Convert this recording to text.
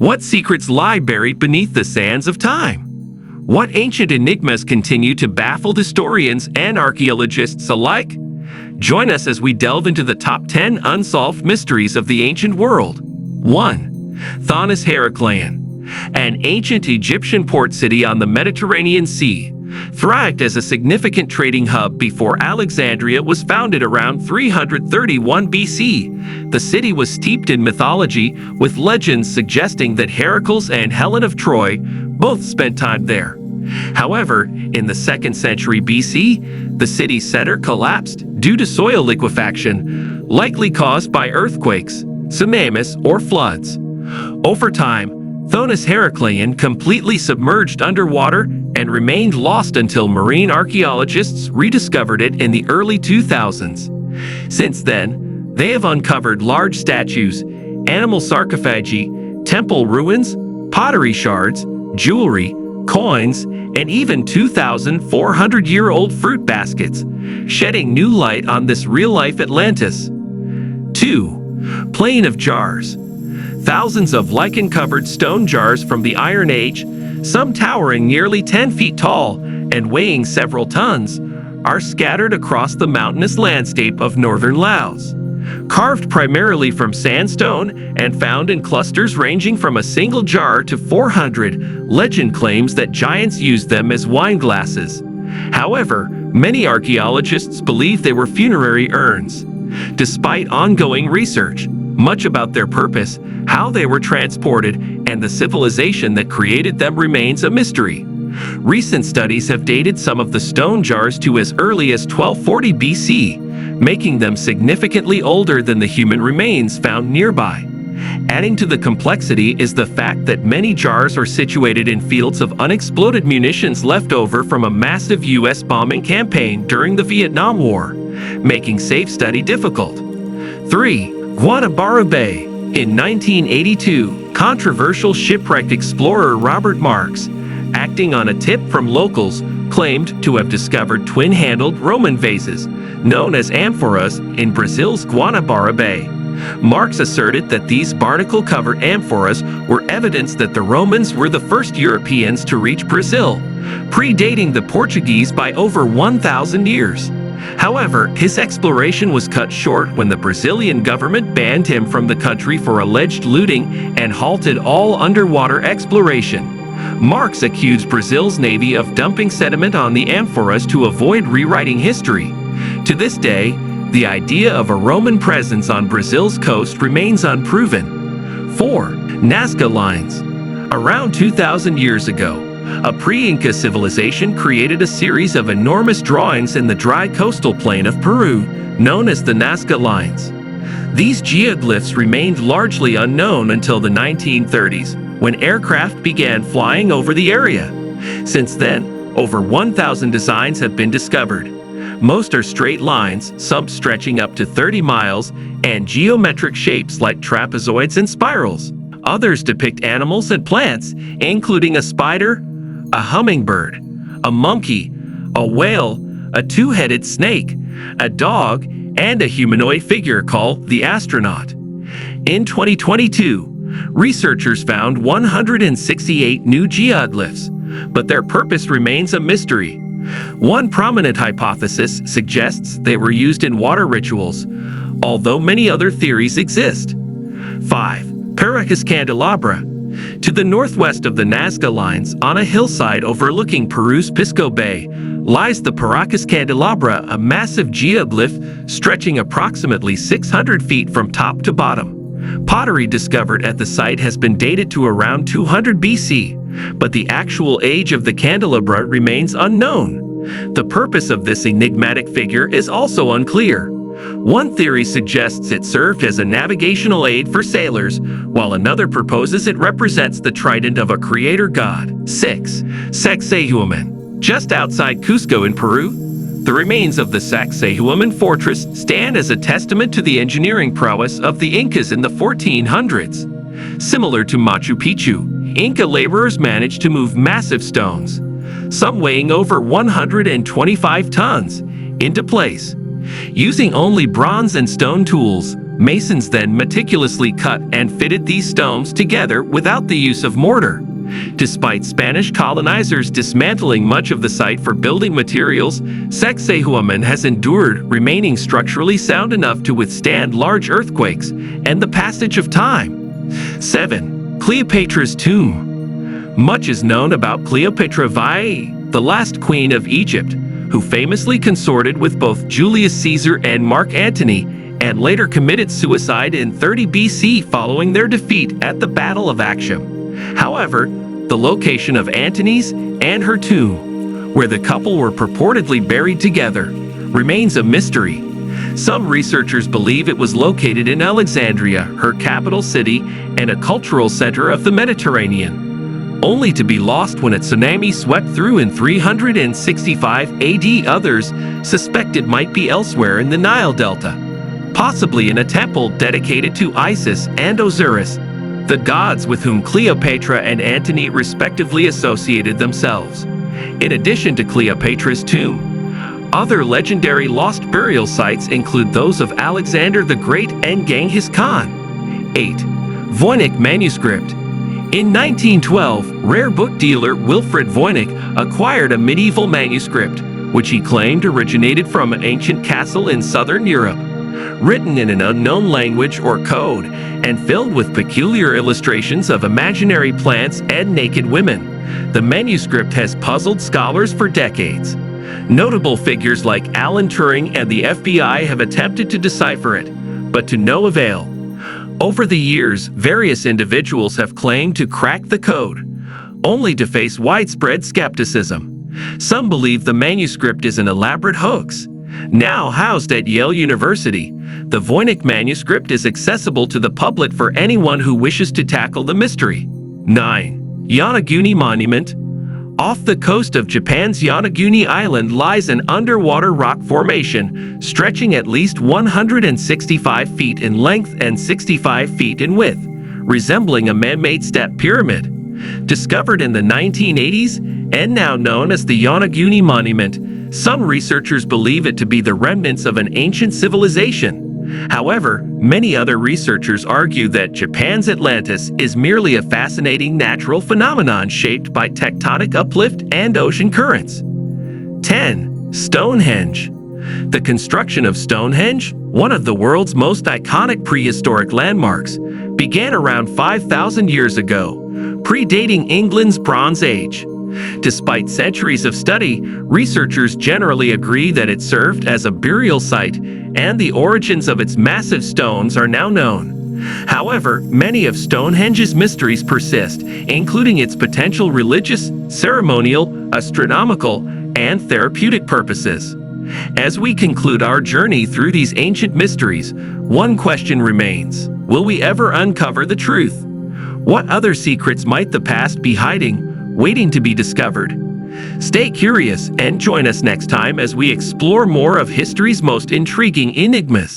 What secrets lie buried beneath the sands of time? What ancient enigmas continue to baffle historians and archaeologists alike? Join us as we delve into the top 10 unsolved mysteries of the ancient world. 1. Thonis-Heracleion. An ancient Egyptian port city on the Mediterranean Sea, thrived as a significant trading hub before Alexandria was founded around 331 BC. The city was steeped in mythology, with legends suggesting that Heracles and Helen of Troy both spent time there. However, in the 2nd century BC, the city's center collapsed due to soil liquefaction, likely caused by earthquakes, tsunamis, or floods. Over time, Thonis-Heracleion completely submerged underwater and remained lost until marine archaeologists rediscovered it in the early 2000s. Since then, they have uncovered large statues, animal sarcophagi, temple ruins, pottery shards, jewelry, coins, and even 2,400-year-old fruit baskets, shedding new light on this real-life Atlantis. 2. Plain of Jars. Thousands of lichen-covered stone jars from the Iron Age, some towering nearly 10 feet tall and weighing several tons, are scattered across the mountainous landscape of northern Laos. Carved primarily from sandstone and found in clusters ranging from a single jar to 400, legend claims that giants used them as wine glasses. However, many archaeologists believe they were funerary urns. Despite ongoing research, much about their purpose, how they were transported, and the civilization that created them remains a mystery. Recent studies have dated some of the stone jars to as early as 1240 BC, making them significantly older than the human remains found nearby. Adding to the complexity is the fact that many jars are situated in fields of unexploded munitions left over from a massive U.S. bombing campaign during the Vietnam War, making safe study difficult. 3. Guanabara Bay. In 1982, controversial shipwrecked explorer Robert Marks, acting on a tip from locals, claimed to have discovered twin-handled Roman vases, known as amphoras, in Brazil's Guanabara Bay. Marks asserted that these barnacle-covered amphoras were evidence that the Romans were the first Europeans to reach Brazil, predating the Portuguese by over 1,000 years. However, his exploration was cut short when the Brazilian government banned him from the country for alleged looting and halted all underwater exploration. Marks accused Brazil's navy of dumping sediment on the amphoras to avoid rewriting history. To this day, the idea of a Roman presence on Brazil's coast remains unproven. 4. Nazca Lines. Around 2,000 years ago, a pre-Inca civilization created a series of enormous drawings in the dry coastal plain of Peru, known as the Nazca Lines. These geoglyphs remained largely unknown until the 1930s, when aircraft began flying over the area. Since then, over 1,000 designs have been discovered. Most are straight lines, some stretching up to 30 miles, and geometric shapes like trapezoids and spirals. Others depict animals and plants, including a spider, a hummingbird, a monkey, a whale, a two-headed snake, a dog, and a humanoid figure called the astronaut. In 2022, researchers found 168 new geoglyphs, but their purpose remains a mystery. One prominent hypothesis suggests they were used in water rituals, although many other theories exist. 5. Paracas Candelabra. To the northwest of the Nazca Lines, on a hillside overlooking Peru's Pisco Bay, lies the Paracas Candelabra, a massive geoglyph stretching approximately 600 feet from top to bottom. Pottery discovered at the site has been dated to around 200 BC, but the actual age of the candelabra remains unknown. The purpose of this enigmatic figure is also unclear. One theory suggests it served as a navigational aid for sailors, while another proposes it represents the trident of a creator god. 6. Sacsayhuamán. Just outside Cusco in Peru, the remains of the Sacsayhuamán fortress stand as a testament to the engineering prowess of the Incas in the 1400s. Similar to Machu Picchu, Inca laborers managed to move massive stones, some weighing over 125 tons, into place. Using only bronze and stone tools, Masons then meticulously cut and fitted these stones together without the use of mortar. Despite Spanish colonizers dismantling much of the site for building materials, Sacsayhuamán has endured, remaining structurally sound enough to withstand large earthquakes and the passage of time. 7. Cleopatra's tomb. Much is known about Cleopatra, the last queen of Egypt, who famously consorted with both Julius Caesar and Mark Antony, and later committed suicide in 30 BC following their defeat at the Battle of Actium. However, the location of Antony's and her tomb, where the couple were purportedly buried together, remains a mystery. Some researchers believe it was located in Alexandria, her capital city and a cultural center of the Mediterranean, only to be lost when a tsunami swept through in 365 AD. Others suspect it might be elsewhere in the Nile Delta, possibly in a temple dedicated to Isis and Osiris, the gods with whom Cleopatra and Antony respectively associated themselves. In addition to Cleopatra's tomb, other legendary lost burial sites include those of Alexander the Great and Genghis Khan. 8. Voynich Manuscript. In 1912, rare book dealer Wilfred Voynich acquired a medieval manuscript, which he claimed originated from an ancient castle in southern Europe. Written in an unknown language or code, and filled with peculiar illustrations of imaginary plants and naked women, the manuscript has puzzled scholars for decades. Notable figures like Alan Turing and the FBI have attempted to decipher it, but to no avail. Over the years, various individuals have claimed to crack the code, only to face widespread skepticism. Some believe the manuscript is an elaborate hoax. Now housed at Yale University, the Voynich Manuscript is accessible to the public for anyone who wishes to tackle the mystery. 9. Yonaguni Monument. Off the coast of Japan's Yonaguni Island lies an underwater rock formation stretching at least 165 feet in length and 65 feet in width, resembling a man-made step pyramid. Discovered in the 1980s and now known as the Yonaguni Monument, some researchers believe it to be the remnants of an ancient civilization. However, many other researchers argue that Japan's Atlantis is merely a fascinating natural phenomenon shaped by tectonic uplift and ocean currents. 10. Stonehenge. The construction of Stonehenge, one of the world's most iconic prehistoric landmarks, began around 5,000 years ago, predating England's Bronze Age. Despite centuries of study, researchers generally agree that it served as a burial site, and the origins of its massive stones are now known. However, many of Stonehenge's mysteries persist, including its potential religious, ceremonial, astronomical, and therapeutic purposes. As we conclude our journey through these ancient mysteries, one question remains: will we ever uncover the truth? What other secrets might the past be hiding, waiting to be discovered? Stay curious and join us next time as we explore more of history's most intriguing enigmas.